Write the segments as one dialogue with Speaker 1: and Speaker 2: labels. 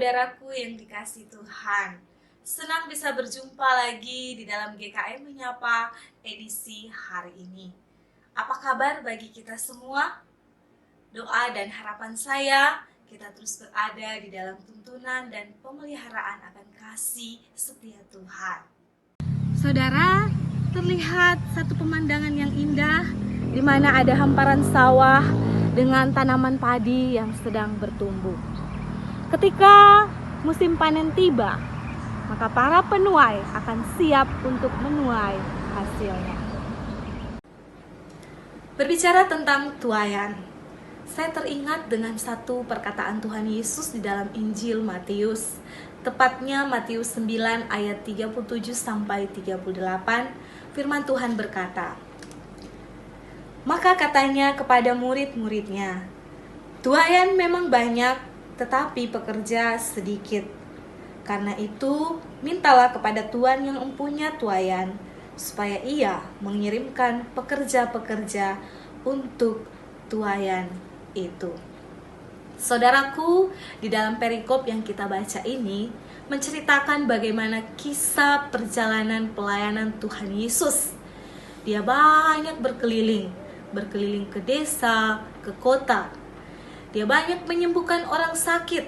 Speaker 1: Saudaraku yang dikasihi Tuhan, senang bisa berjumpa lagi di dalam GKM Menyapa edisi hari ini. Apa kabar bagi kita semua? Doa dan harapan saya, kita terus berada di dalam tuntunan dan pemeliharaan akan kasih setia Tuhan. Saudara, terlihat satu pemandangan yang indah, di mana ada hamparan sawah dengan tanaman padi yang sedang bertumbuh. Ketika musim panen tiba, maka para penuai akan siap untuk menuai hasilnya. Berbicara tentang tuaian, saya teringat dengan satu perkataan Tuhan Yesus di dalam Injil Matius, tepatnya Matius 9 ayat 37 sampai 38. Firman Tuhan berkata, maka katanya kepada murid-muridnya, tuaian memang banyak, tetapi pekerja sedikit. Karena itu, mintalah kepada Tuhan yang mempunyai tuaian, supaya ia mengirimkan pekerja-pekerja untuk tuaian itu. Saudaraku, di dalam perikop yang kita baca ini, menceritakan bagaimana kisah perjalanan pelayanan Tuhan Yesus. Dia banyak berkeliling ke desa, ke kota. Dia banyak menyembuhkan orang sakit.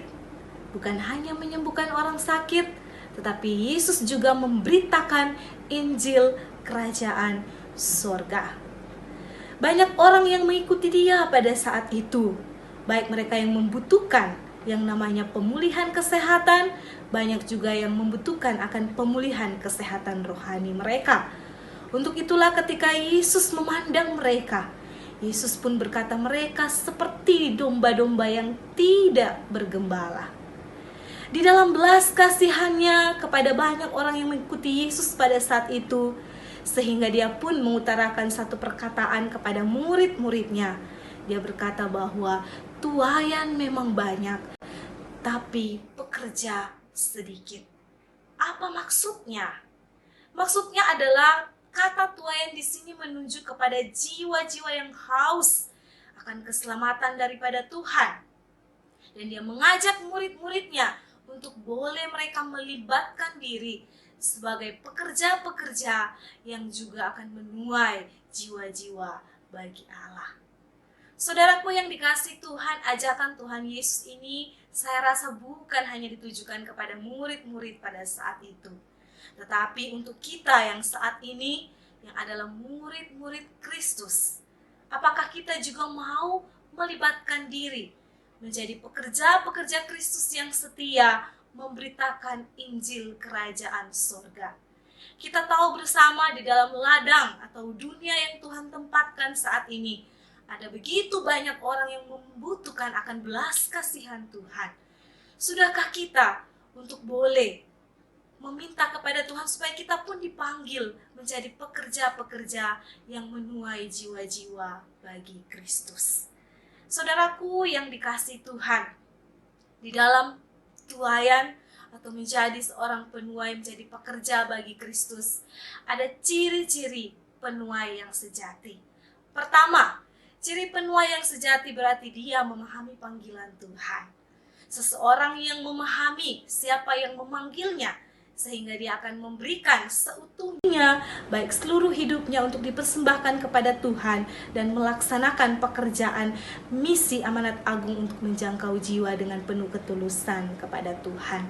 Speaker 1: Bukan hanya menyembuhkan orang sakit, tetapi Yesus juga memberitakan Injil Kerajaan Sorga. Banyak orang yang mengikuti dia pada saat itu, baik mereka yang membutuhkan yang namanya pemulihan kesehatan, banyak juga yang membutuhkan akan pemulihan kesehatan rohani mereka. Untuk itulah ketika Yesus memandang mereka, Yesus pun berkata mereka seperti domba-domba yang tidak bergembala. Di dalam belas kasihannya kepada banyak orang yang mengikuti Yesus pada saat itu, sehingga dia pun mengutarakan satu perkataan kepada murid-muridnya. Dia berkata bahwa tuaian memang banyak, tapi pekerja sedikit. Apa maksudnya? Maksudnya adalah kata tuaian di sini menunjuk kepada jiwa-jiwa yang haus akan keselamatan daripada Tuhan. Dan dia mengajak murid-muridnya untuk boleh mereka melibatkan diri sebagai pekerja-pekerja yang juga akan menuai jiwa-jiwa bagi Allah. Saudaraku yang dikasihi Tuhan, ajakan Tuhan Yesus ini saya rasa bukan hanya ditujukan kepada murid-murid pada saat itu, tetapi untuk kita yang saat ini, yang adalah murid-murid Kristus. Apakah kita juga mau melibatkan diri menjadi pekerja-pekerja Kristus yang setia memberitakan Injil Kerajaan Sorga? Kita tahu bersama di dalam ladang atau dunia yang Tuhan tempatkan saat ini, ada begitu banyak orang yang membutuhkan akan belas kasihan Tuhan. Sudahkah kita untuk boleh meminta kepada Tuhan supaya kita pun dipanggil menjadi pekerja-pekerja yang menuai jiwa-jiwa bagi Kristus? Saudaraku yang dikasihi Tuhan, di dalam tuaian atau menjadi seorang penuai, menjadi pekerja bagi Kristus, ada ciri-ciri penuai yang sejati. Pertama, ciri penuai yang sejati berarti dia memahami panggilan Tuhan. Seseorang yang memahami siapa yang memanggilnya, sehingga dia akan memberikan seutuhnya, baik seluruh hidupnya untuk dipersembahkan kepada Tuhan dan melaksanakan pekerjaan misi amanat agung untuk menjangkau jiwa dengan penuh ketulusan kepada Tuhan.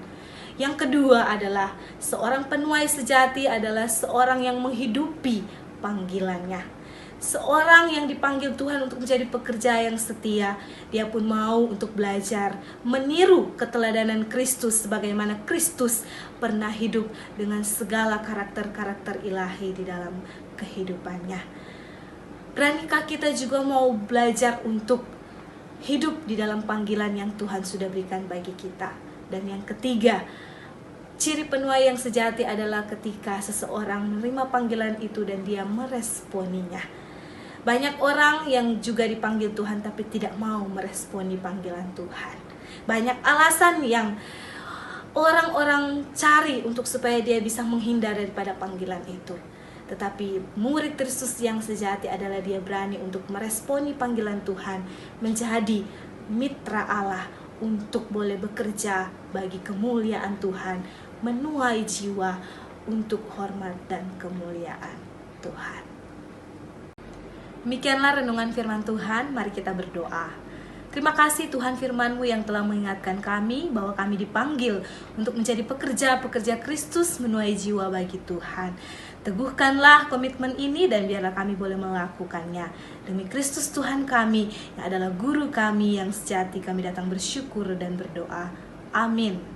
Speaker 1: Yang kedua adalah seorang penuai sejati adalah seorang yang menghidupi panggilannya. Seorang yang dipanggil Tuhan untuk menjadi pekerja yang setia, dia pun mau untuk belajar meniru keteladanan Kristus sebagaimana Kristus pernah hidup dengan segala karakter-karakter ilahi di dalam kehidupannya. Beranikah kita juga mau belajar untuk hidup di dalam panggilan yang Tuhan sudah berikan bagi kita? Dan yang ketiga, ciri penuai yang sejati adalah ketika seseorang menerima panggilan itu dan dia meresponinya. Banyak orang yang juga dipanggil Tuhan tapi tidak mau meresponi panggilan Tuhan. Banyak alasan yang orang-orang cari untuk supaya dia bisa menghindar daripada panggilan itu. Tetapi murid Kristus yang sejati adalah dia berani untuk meresponi panggilan Tuhan, menjadi mitra Allah untuk boleh bekerja bagi kemuliaan Tuhan, menuai jiwa untuk hormat dan kemuliaan Tuhan. Demikianlah renungan firman Tuhan, mari kita berdoa. Terima kasih Tuhan firman-Mu yang telah mengingatkan kami bahwa kami dipanggil untuk menjadi pekerja-pekerja Kristus menuai jiwa bagi Tuhan. Teguhkanlah komitmen ini dan biarlah kami boleh melakukannya. Demi Kristus Tuhan kami yang adalah guru kami yang sejati, kami datang bersyukur dan berdoa. Amin.